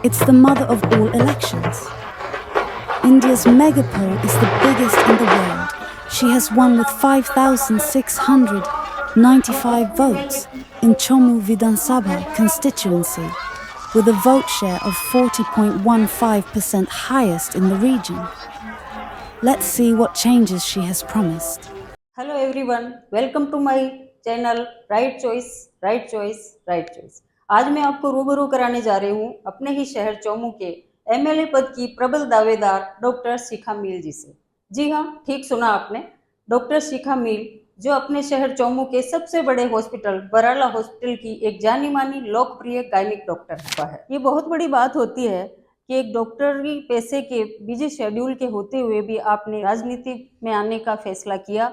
It's the mother of all elections. India's mega poll is the biggest in the world. She has won with 5,695 votes in Chomu Vidhan Sabha constituency, with a vote share of 40.15%, highest in the region. Let's see what changes she has promised. Hello everyone, welcome to my channel right choice right choice right choice. आज मैं आपको रूबरू कराने जा रही हूँ अपने ही शहर चोमू के एमएलए पद की प्रबल दावेदार डॉक्टर शिखा मील जी से। जी हाँ, ठीक सुना आपने, डॉक्टर शिखा मील जो अपने शहर चोमू के सबसे बड़े हॉस्पिटल बराला हॉस्पिटल की एक जानी मानी लोकप्रिय गायनिक डॉक्टर है। ये बहुत बड़ी बात होती है कि एक डॉक्टरी पेशे के बिजी शेड्यूल के होते हुए भी आपने राजनीति में आने का फैसला किया,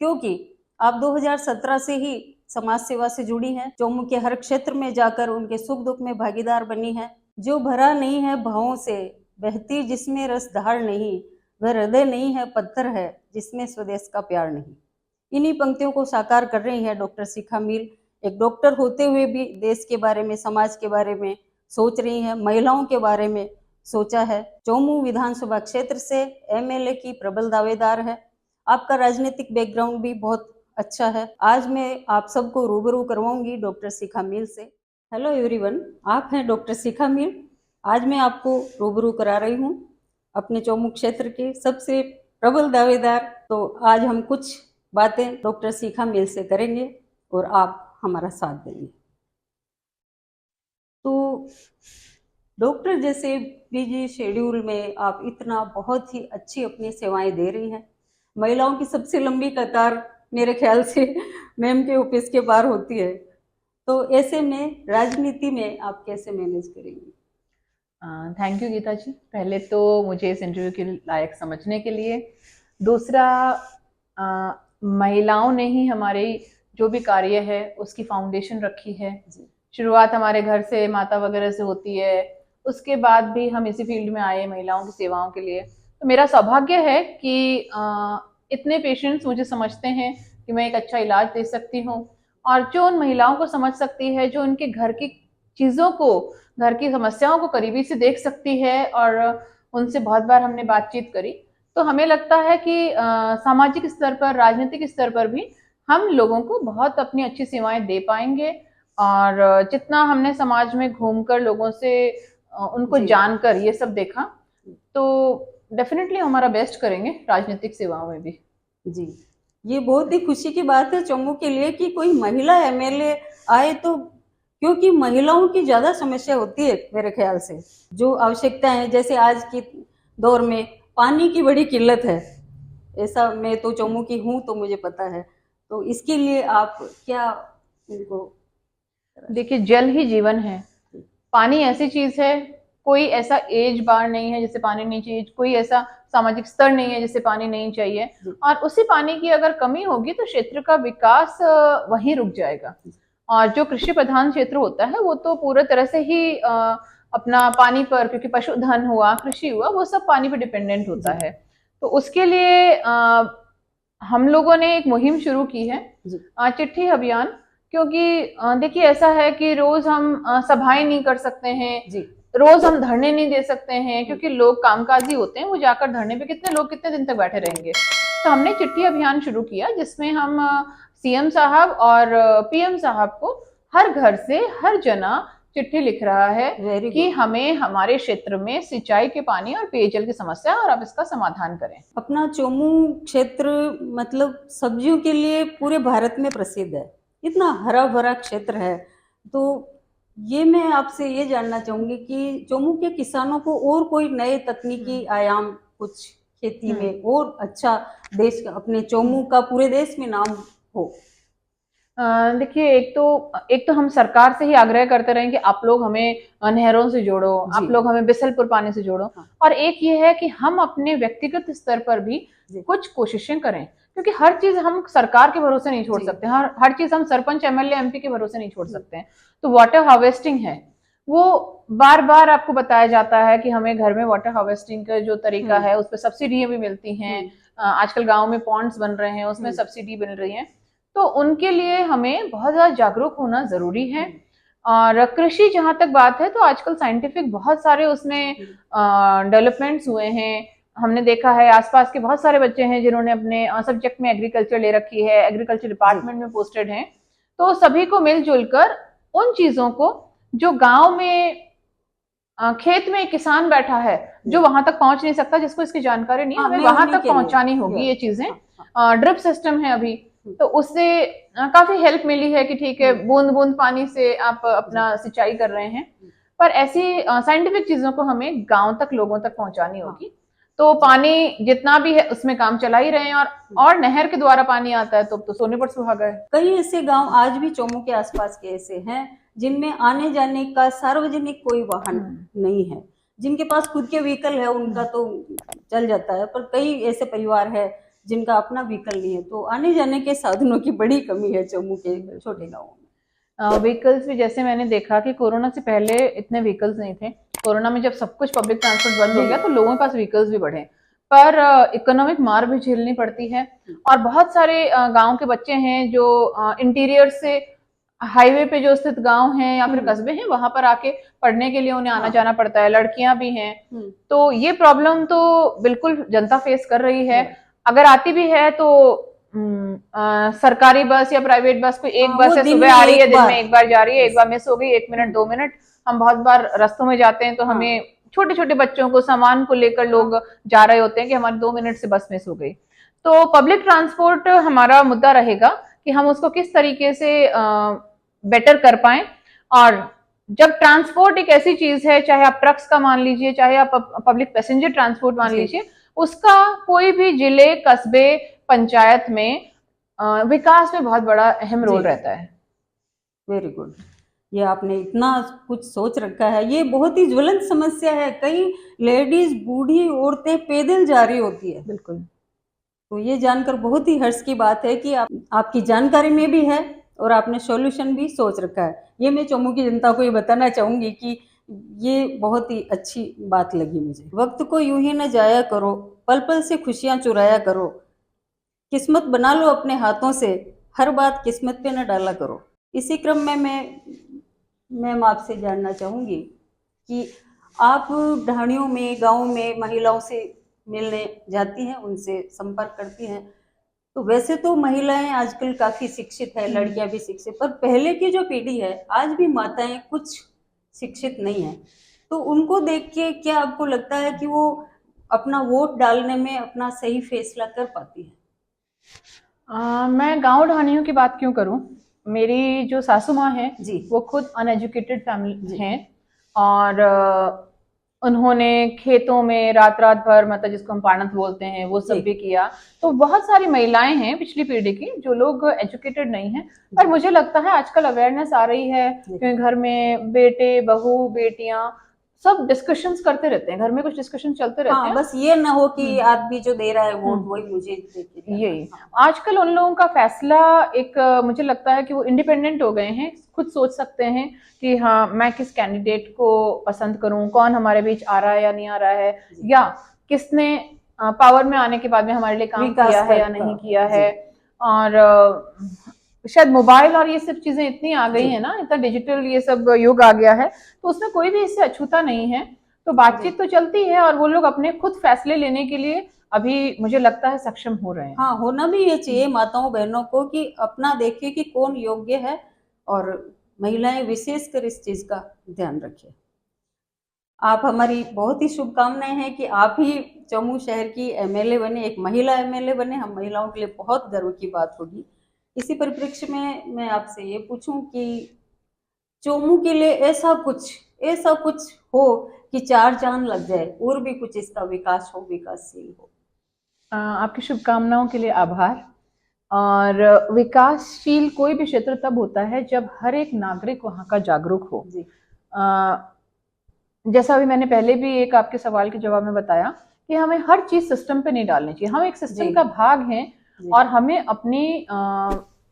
क्योंकि आप 2017 से ही समाज सेवा से जुड़ी हैं। चोमू के हर क्षेत्र में जाकर उनके सुख दुख में भागीदार बनी हैं। जो भरा नहीं है भावों से, बहती जिसमें रस धार नहीं, वह हृदय नहीं है पत्थर है जिसमें स्वदेश का प्यार नहीं। इन्हीं पंक्तियों को साकार कर रही है डॉक्टर शिखा मील। एक डॉक्टर होते हुए भी देश के बारे में, समाज के बारे में सोच रही है, महिलाओं के बारे में सोचा है। चोमू विधानसभा क्षेत्र से एमएलए की प्रबल दावेदार है। आपका राजनीतिक बैकग्राउंड भी बहुत अच्छा है। आज मैं आप सबको रूबरू करवाऊंगी डॉक्टर शिखा मील से। हेलो एवरीवन, आप हैं डॉक्टर शिखा मील। आज मैं आपको रूबरू करा रही हूँ अपने चोमू क्षेत्र के सबसे प्रबल दावेदार। तो आज हम कुछ बातें डॉक्टर शिखा मील से करेंगे और आप हमारा साथ देंगे। तो डॉक्टर जैसे बिजी शेड्यूल में आप इतना बहुत ही अच्छी अपनी सेवाएं दे रही हैं। महिलाओं की सबसे लंबी कतार मेरे ख्याल से मैम के ऑफिस के बाहर होती है। तो ऐसे में राजनीति में आप कैसे मैनेज करेंगी? थैंक यू गीता जी, पहले तो मुझे इस इंटरव्यू के लायक समझने के लिए। दूसरा, महिलाओं ने ही हमारे जो भी कार्य है उसकी फाउंडेशन रखी है। शुरुआत हमारे घर से, माता वगैरह से होती है, उसके बाद भी हम इसी फील्ड में आए महिलाओं की सेवाओं के लिए। तो मेरा सौभाग्य है कि इतने पेशेंट्स मुझे समझते हैं कि मैं एक अच्छा इलाज दे सकती हूँ, और जो उन महिलाओं को समझ सकती है, जो उनके घर की चीज़ों को, घर की समस्याओं को करीबी से देख सकती है, और उनसे बहुत बार हमने बातचीत करी, तो हमें लगता है कि सामाजिक स्तर पर, राजनीतिक स्तर पर भी हम लोगों को बहुत अपनी अच्छी सेवाएं दे पाएंगे। और जितना हमने समाज में घूमकर लोगों से उनको जानकर ये सब देखा, तो डेफिनेटली हमारा बेस्ट करेंगे राजनीतिक सेवाओं में भी। जी, ये बहुत ही खुशी की बात है चोमू के लिए कि कोई महिला एमएलए आए, तो क्योंकि महिलाओं की ज्यादा समस्या होती है मेरे ख्याल से। जो आवश्यकता है, जैसे आज की दौर में पानी की बड़ी किल्लत है, ऐसा मैं तो चोमू की हूँ तो मुझे पता है। तो इसके लिए आप क्या उनको? देखिए, जल ही जीवन है। पानी ऐसी चीज है, कोई ऐसा एज बार नहीं है जिसे पानी नहीं चाहिए, कोई ऐसा सामाजिक स्तर नहीं है जिसे पानी नहीं चाहिए। और उसी पानी की अगर कमी होगी तो क्षेत्र का विकास वहीं रुक जाएगा। और जो कृषि प्रधान क्षेत्र होता है वो तो पूरी तरह से ही अपना पानी पर, क्योंकि पशुधन हुआ, कृषि हुआ, वो सब पानी पर डिपेंडेंट होता है। तो उसके लिए हम लोगों ने एक मुहिम शुरू की है, चिट्ठी अभियान। क्योंकि देखिए, ऐसा है कि रोज हम सभाएं नहीं कर सकते हैं, रोज हम धरने नहीं दे सकते हैं, क्योंकि लोग कामकाजी होते हैं, वो जाकर धरने पे कितने लोग कितने दिन तक बैठे रहेंगे। तो हमने चिट्ठी अभियान शुरू किया, जिसमें हम सीएम साहब और पीएम साहब को हर घर से हर जना चिट्ठी लिख रहा है कि हमें हमारे क्षेत्र में सिंचाई के पानी और पेयजल की समस्या, और आप इसका समाधान करें। अपना चोमू क्षेत्र मतलब सब्जियों के लिए पूरे भारत में प्रसिद्ध है, इतना हरा भरा क्षेत्र है। तो ये मैं आपसे ये जानना चाहूंगी कि चोमू के किसानों को और कोई नए तकनीकी आयाम कुछ खेती में और अच्छा, देश का, अपने चोमू का पूरे देश में नाम हो। देखिए, एक तो हम सरकार से ही आग्रह करते रहे कि आप लोग हमें नहरों से जोड़ो, आप लोग हमें बिसलपुर पानी से जोड़ो। और एक ये है कि हम अपने व्यक्तिगत स्तर पर भी कुछ कोशिशें करें, क्योंकि हर चीज हम सरकार के भरोसे नहीं छोड़ सकते, हर चीज हम सरपंच, एमएलए, एमपी के भरोसे नहीं छोड़ सकते हैं। तो वाटर हार्वेस्टिंग है, वो बार बार आपको बताया जाता है कि हमें घर में वाटर हार्वेस्टिंग का जो तरीका है उस पर सब्सिडी भी मिलती हैं। आजकल गाँव में पॉन्ड्स बन रहे हैं, उसमें सब्सिडी मिल रही है। तो उनके लिए हमें बहुत ज्यादा जागरूक होना जरूरी है। और कृषि जहां तक बात है तो आजकल साइंटिफिक बहुत सारे उसमें डेवलपमेंट्स हुए हैं। हमने देखा है आसपास के बहुत सारे बच्चे हैं जिन्होंने अपने सब्जेक्ट में एग्रीकल्चर ले रखी है, एग्रीकल्चर डिपार्टमेंट में पोस्टेड हैं। तो सभी को मिलजुल कर उन चीजों को जो गांव में खेत में एक किसान बैठा है जो वहां तक पहुंच नहीं सकता, जिसको इसकी जानकारी नहीं है, हमें वहां तक पहुंचानी होगी ये चीजें। ड्रिप सिस्टम है अभी, तो उससे काफी हेल्प मिली है कि ठीक है बूंद बूंद पानी से आप अपना सिंचाई कर रहे हैं। पर ऐसी साइंटिफिक चीजों को हमें गांव तक, लोगों तक पहुंचानी होगी। तो पानी जितना भी है उसमें काम चला ही रहे हैं, और नहर के द्वारा पानी आता है तो सोने पर सुहागा है। कई ऐसे गांव आज भी चोमू के आसपास के ऐसे हैं जिनमें आने जाने का सार्वजनिक कोई वाहन नहीं है। जिनके पास खुद के व्हीकल है उनका तो चल जाता है, पर कई ऐसे परिवार है जिनका अपना व्हीकल नहीं है। तो आने जाने के साधनों की बड़ी कमी है चोमू के छोटे गाँवों में। व्हीकल्स भी जैसे मैंने देखा कि कोरोना से पहले इतने व्हीकल्स नहीं थे। कोरोना में जब सब कुछ पब्लिक ट्रांसपोर्ट बंद हो गया तो लोगों के पास व्हीकल्स भी बढ़े, पर इकोनॉमिक मार भी झेलनी पड़ती है। और बहुत सारे गांव के बच्चे हैं जो इंटीरियर से हाईवे पे जो स्थित गांव हैं या फिर कस्बे हैं वहां पर आके पढ़ने के लिए उन्हें आना जाना पड़ता है। लड़कियां भी हैं, तो ये प्रॉब्लम तो बिल्कुल जनता फेस कर रही है। अगर आती भी है तो सरकारी बस या प्राइवेट बस, कोई एक बस है सुबह आ रही है, दिन में एक बार जा रही है, एक बार मिस हो गई 1 मिनट 2 मिनट। हम बहुत बार रास्तों में जाते हैं तो हमें छोटे छोटे बच्चों को, सामान को लेकर लोग जा रहे होते हैं कि हमारी 2 मिनट से बस मिस हो गई। तो पब्लिक ट्रांसपोर्ट हमारा मुद्दा रहेगा कि हम उसको किस तरीके से बेटर कर पाएं। और जब ट्रांसपोर्ट एक ऐसी चीज है, चाहे आप ट्रक्स का मान लीजिए, चाहे आप पब्लिक पैसेंजर ट्रांसपोर्ट मान लीजिए, उसका कोई भी जिले, कस्बे, पंचायत में विकास में बहुत बड़ा अहम रोल रहता है। वेरी गुड, ये आपने इतना कुछ सोच रखा है। ये बहुत ही ज्वलंत समस्या है। कई लेडीज, बूढ़ी औरतें पैदल जा रही होती है। बिल्कुल। तो ये जानकर बहुत ही हर्ष की बात है कि आपकी जानकारी में भी है और आपने सॉल्यूशन भी सोच रखा है। ये मैं चोमू की जनता को ये बताना चाहूंगी कि ये बहुत ही अच्छी बात लगी मुझे। वक्त को यूं ही न जाया करो, पल पल से खुशियां चुराया करो, किस्मत बना लो अपने हाथों से, हर बात किस्मत पे न डाला करो। इसी क्रम में मैं आपसे जानना चाहूंगी कि आप ढाणियों में, गाँव में महिलाओं से मिलने जाती हैं, उनसे संपर्क करती हैं। तो वैसे तो महिलाएं आजकल काफी शिक्षित है, लड़कियां भी शिक्षित, पर पहले की जो पीढ़ी है, आज भी माताएं कुछ शिक्षित नहीं है। तो उनको देख के क्या आपको लगता है कि वो अपना वोट डालने में अपना सही फैसला कर पाती है? मैं गांव ढाणियों की बात क्यों करूं, मेरी जो सासू माँ है वो खुद अनएजुकेटेड फैमिली हैं, और उन्होंने खेतों में रात रात भर, मतलब जिसको हम पाणत बोलते हैं, वो सब भी किया। तो बहुत सारी महिलाएं हैं पिछली पीढ़ी की जो लोग एजुकेटेड नहीं हैं, पर मुझे लगता है आजकल अवेयरनेस आ रही है, क्योंकि घर में बेटे, बहू, बेटियां सब डिस्कशंस करते रहते हैं, घर में कुछ डिस्कशन चलते रहते हैं। बस ये ना हो कि आदमी जो दे रहा है वोट वही मुझे यही आजकल उन लोगों का फैसला एक, मुझे लगता है कि वो इंडिपेंडेंट हो गए हैं, खुद सोच सकते हैं कि हाँ मैं किस कैंडिडेट को पसंद करूं, कौन हमारे बीच आ रहा है या नहीं आ रहा है, या किसने पावर में आने के बाद में हमारे लिए काम किया है या नहीं किया है। और शायद मोबाइल और ये सब चीजें इतनी आ गई है ना, इतना डिजिटल ये सब युग आ गया है, तो उसमें कोई भी इससे अछूता नहीं है। तो बातचीत तो चलती है और वो लोग अपने खुद फैसले लेने के लिए अभी मुझे लगता है सक्षम हो रहे हैं। हाँ, होना भी ये चाहिए माताओं बहनों को कि अपना देखे कि कौन योग्य है, और महिलाएं विशेषकर इस चीज का ध्यान रखें। आप हमारी बहुत ही शुभकामनाएं हैं कि आप ही चोमू शहर की एमएलए बने, एक महिला एमएलए बने। हम महिलाओं के लिए बहुत गर्व की बात होगी। इसी परिप्रेक्ष्य में मैं आपसे ये पूछूं कि चोमू के लिए ऐसा कुछ हो कि 4 चांद लग जाए, और भी कुछ इसका विकास हो, विकासशील हो। आपकी शुभकामनाओं के लिए आभार। और विकासशील कोई भी क्षेत्र तब होता है जब हर एक नागरिक वहाँ का जागरूक हो। जैसा अभी मैंने पहले भी एक आपके सवाल के जवाब में बताया कि हमें हर चीज सिस्टम पे नहीं डालनी चाहिए, हम एक सिस्टम का भाग हैं और हमें अपनी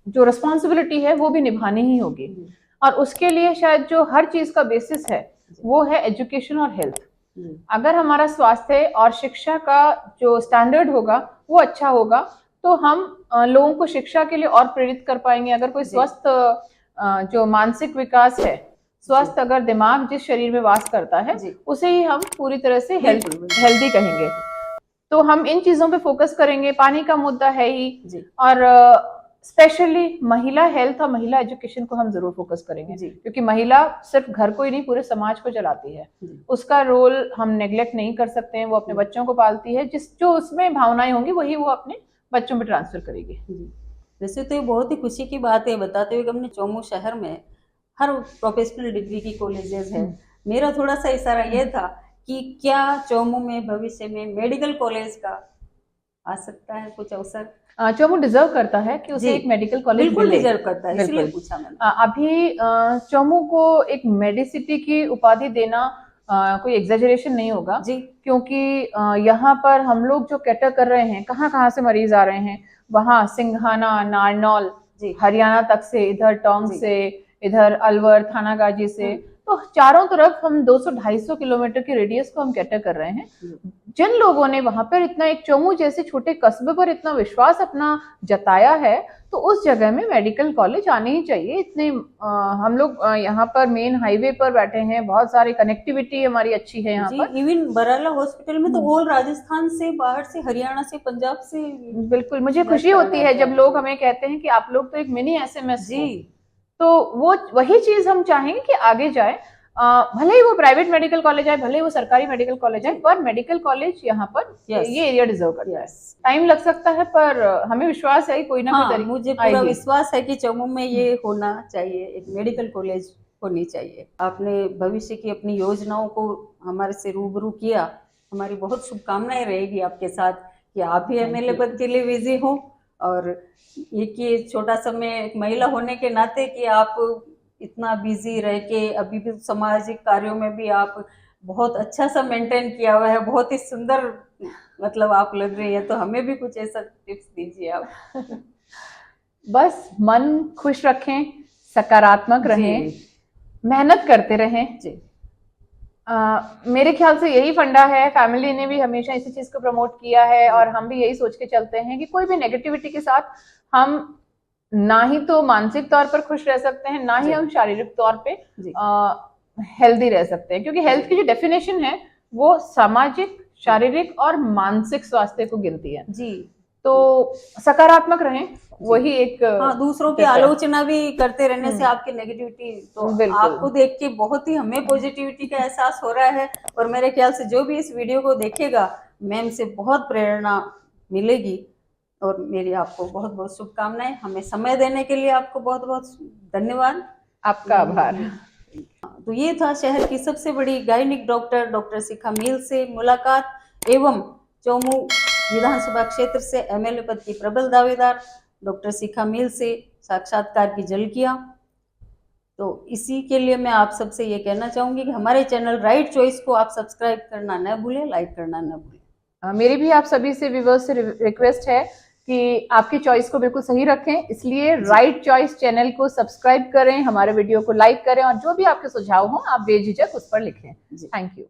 जो रिस्पॉन्सिबिलिटी है वो भी निभानी ही होगी। और उसके लिए शायद जो हर चीज का बेसिस है वो है एजुकेशन और हेल्थ। अगर हमारा स्वास्थ्य और शिक्षा का जो स्टैंडर्ड होगा वो अच्छा होगा तो हम लोगों को शिक्षा के लिए और प्रेरित कर पाएंगे। अगर कोई स्वस्थ जो मानसिक विकास है स्वस्थ अगर दिमाग जिस शरीर में वास करता है जी। उसे ही हम पूरी तरह से बिल्कुल, बिल्कुल। हेल्दी कहेंगे। तो हम इन चीजों पे फोकस करेंगे, पानी का मुद्दा है ही, जी। और स्पेशली महिला हेल्थ और महिला एजुकेशन को हम जरूर फोकस करेंगे, जी। क्योंकि महिला सिर्फ घर को ही नहीं पूरे समाज को चलाती है। जी। उसका रोल हम नेग्लेक्ट नहीं कर सकते हैं। वो अपने बच्चों को पालती है, जो उसमें भावनाएं होंगी वही वो अपने बच्चों में ट्रांसफर करेगी। जी। वैसे तो ये बहुत ही खुशी की बात है बताते हुए कि हमने चौमू शहर में हर प्रोफेशनल डिग्री की कॉलेजेस है। मेरा थोड़ा सा इशारा ये था कि क्या चौमू में भविष्य में मेडिकल कॉलेज का आ सकता है कुछ अवसर? चौमू डिजर्व करता है कि उसे जी। एक मेडिकल कॉलेज बिल्कुल मिले। डिजर्व करता है, इसलिए बिल्कुल। पूछा मैंने। अभी चौमू को एक मेडिसिटी की उपाधि देना कोई एग्जेजरेशन नहीं होगा जी। क्योंकि यहाँ पर हम लोग जो कैटर कर रहे हैं, कहाँ कहाँ से मरीज आ रहे हैं, वहाँ सिंघाना, नारनौल, जी। हरियाणा तक से, इधर टोंक जी। से, इधर अलवर, थानागाजी से, तो चारों तरफ हम 200-250 किलोमीटर के रेडियस को हम कैटर कर रहे हैं। जिन लोगों ने वहां पर इतना, एक चौमू जैसे छोटे कस्बे पर इतना विश्वास अपना जताया है, तो उस जगह में मेडिकल कॉलेज आने ही चाहिए। इतने हम लोग यहाँ पर मेन हाईवे पर बैठे हैं, बहुत सारी कनेक्टिविटी हमारी अच्छी है यहाँ पर। इवन बराला हॉस्पिटल में तो ऑल राजस्थान से, बाहर से, हरियाणा से, पंजाब से। बिल्कुल, मुझे खुशी होती है जब लोग हमें कहते हैं कि आप लोग तो एक मिनी SMS जी। तो वो वही चीज हम चाहेंगे कि आगे जाए। भले ही वो प्राइवेट मेडिकल कॉलेज है, भले ही वो सरकारी मेडिकल कॉलेज है, पर मेडिकल कॉलेज यहाँ पर ये एरिया डिजर्व करता है। टाइम लग सकता है पर हमें विश्वास है कोई ना कोई तरीका मुझे पूरा विश्वास है कि चौमू में ये होना चाहिए, एक मेडिकल कॉलेज होनी चाहिए। आपने भविष्य की अपनी योजनाओं को हमारे से रूबरू किया, हमारी बहुत शुभकामनाएं रहेगी आपके साथ कि आप भी MLA पद के लिए बिजी हो, और एक ये छोटा सा मैं एक महिला होने के नाते कि आप इतना बिजी रह के अभी भी सामाजिक कार्यों में भी आप बहुत अच्छा सा मेंटेन किया हुआ है, बहुत ही सुंदर मतलब आप लग रही है। तो हमें भी कुछ ऐसा टिप्स दीजिए आप। बस मन खुश रखें, सकारात्मक रहें, मेहनत करते रहें जी। मेरे ख्याल से यही फंडा है। फैमिली ने भी हमेशा इसी चीज को प्रमोट किया है और हम भी यही सोच के चलते हैं कि कोई भी नेगेटिविटी के साथ हम ना ही तो मानसिक तौर पर खुश रह सकते हैं, ना ही हम शारीरिक तौर पे हेल्दी रह सकते हैं, क्योंकि हेल्थ की जो डेफिनेशन है वो सामाजिक, शारीरिक और मानसिक स्वास्थ्य को गिनती है जी। तो सकारात्मक रहें, वही एक दूसरों की आलोचना भी करते रहने से आपकी नेगेटिविटी, तो आपको देख के बहुत ही हमें पॉजिटिविटी का एहसास हो रहा है। और मेरे ख्याल से जो भी इस वीडियो को देखेगा, मैम से बहुत प्रेरणा मिलेगी। और मेरी आपको बहुत बहुत शुभकामनाएं। हमें समय देने के लिए आपको बहुत बहुत धन्यवाद। आपका आभार। तो ये था शहर की सबसे बड़ी गायनिक डॉक्टर शिखा मील से मुलाकात, एवं चौमू विधानसभा क्षेत्र से MLA पद की प्रबल दावेदार डॉक्टर शिखा मील से साक्षात्कार की झलकियां। तो इसी के लिए मैं आप सबसे ये कहना चाहूंगी कि हमारे चैनल राइट चॉइस को आप सब्सक्राइब करना न भूलें, लाइक करना न भूलें। मेरी भी आप सभी से व्यूअर्स से रिक्वेस्ट है कि आपकी चॉइस को बिल्कुल सही रखें, इसलिए राइट चॉइस चैनल को सब्सक्राइब करें, हमारे वीडियो को लाइक करें, और जो भी आपके सुझाव हों आप बेझिझक उस पर लिखें। Thank you.